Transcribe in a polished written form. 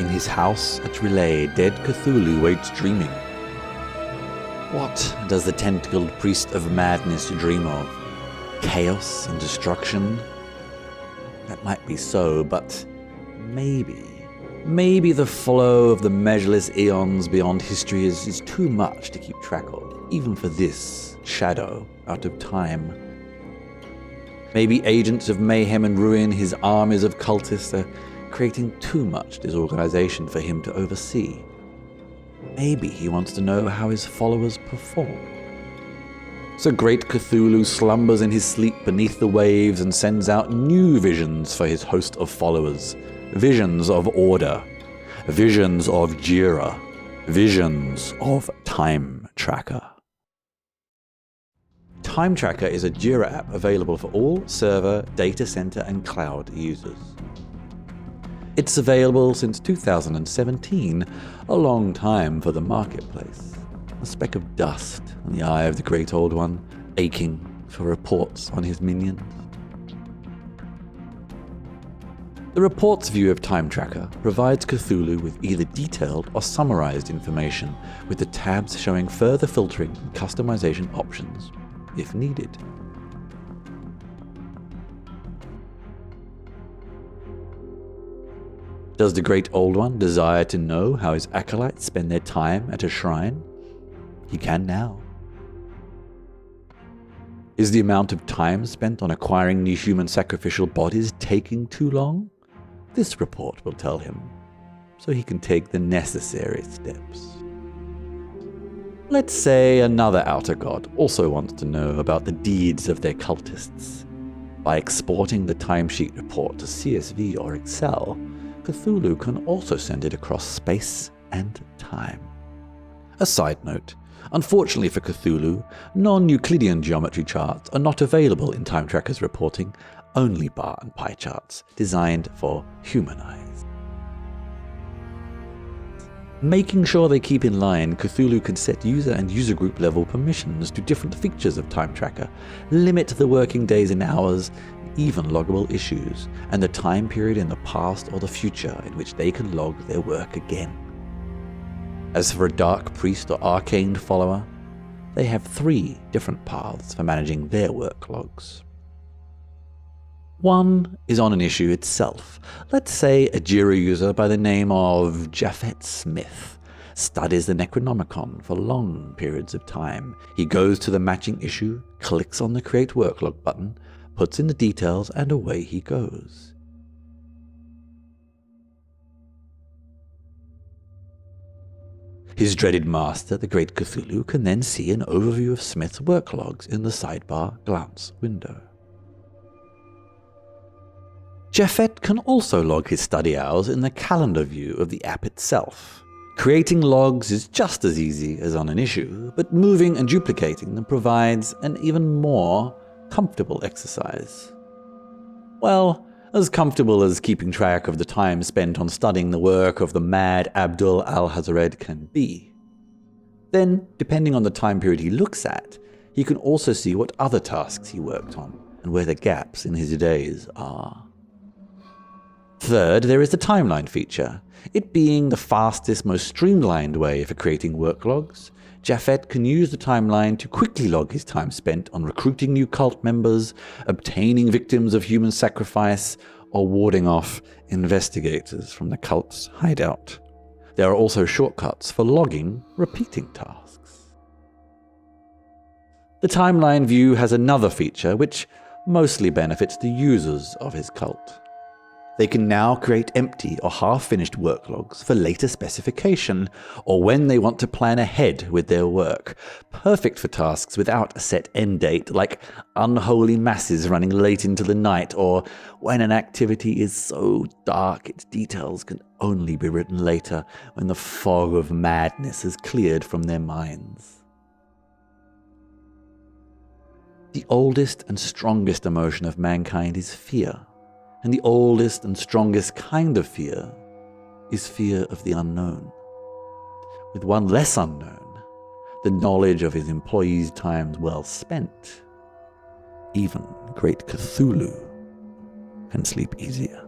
In his house at Ryleh, dead Cthulhu waits dreaming. What does the tentacled priest of madness dream of? Chaos and destruction? That might be so, but maybe the flow of the measureless eons beyond history is too much to keep track of, even for this shadow out of time. Maybe agents of mayhem and ruin, his armies of cultists, are creating too much disorganization for him to oversee. Maybe he wants to know how his followers perform. So great Cthulhu slumbers in his sleep beneath the waves and sends out new visions for his host of followers. Visions of order. Visions of Jira. Visions of Timetracker. Timetracker is a Jira app available for all server, data center, and cloud users. It's available since 2017, a long time for the marketplace. A speck of dust in the eye of the great old one, aching for reports on his minions. The reports view of Timetracker provides Cthulhu with either detailed or summarized information, with the tabs showing further filtering and customization options, if needed. Does the great old one desire to know how his acolytes spend their time at a shrine? He can now. Is the amount of time spent on acquiring new human sacrificial bodies taking too long? This report will tell him, so he can take the necessary steps. Let's say another outer god also wants to know about the deeds of their cultists. By exporting the timesheet report to CSV or Excel, Cthulhu can also send it across space and time. A side note, unfortunately for Cthulhu, non-Euclidean geometry charts are not available in Timetracker's reporting, only bar and pie charts designed for human eyes. Making sure they keep in line, Cthulhu can set user and user group level permissions to different features of Timetracker, limit the working days and hours, even loggable issues, and the time period in the past or the future in which they can log their work again. As for a dark priest or arcane follower, they have 3 different paths for managing their work logs. One is on an issue itself. Let's say a Jira user by the name of Japhet Smith studies the Necronomicon for long periods of time. He goes to the matching issue, clicks on the Create Worklog button, puts in the details, and away he goes. His dreaded master, the great Cthulhu, can then see an overview of Smith's work logs in the sidebar glance window. Japhet can also log his study hours in the calendar view of the app itself. Creating logs is just as easy as on an issue, but moving and duplicating them provides an even more comfortable exercise. Well, as comfortable as keeping track of the time spent on studying the work of the mad Abdul al-Hazared can be. Then, depending on the time period he looks at, he can also see what other tasks he worked on and where the gaps in his days are. Third, there is the timeline feature. It being the fastest, most streamlined way for creating work logs, Japhet can use the timeline to quickly log his time spent on recruiting new cult members, obtaining victims of human sacrifice, or warding off investigators from the cult's hideout. There are also shortcuts for logging repeating tasks. The timeline view has another feature which mostly benefits the users of his cult. They can now create empty or half-finished work logs for later specification, or when they want to plan ahead with their work. Perfect for tasks without a set end date, like unholy masses running late into the night, or when an activity is so dark its details can only be written later when the fog of madness has cleared from their minds. The oldest and strongest emotion of mankind is fear. And the oldest and strongest kind of fear is fear of the unknown. With one less unknown, the knowledge of his employees' times well spent, even great Cthulhu can sleep easier.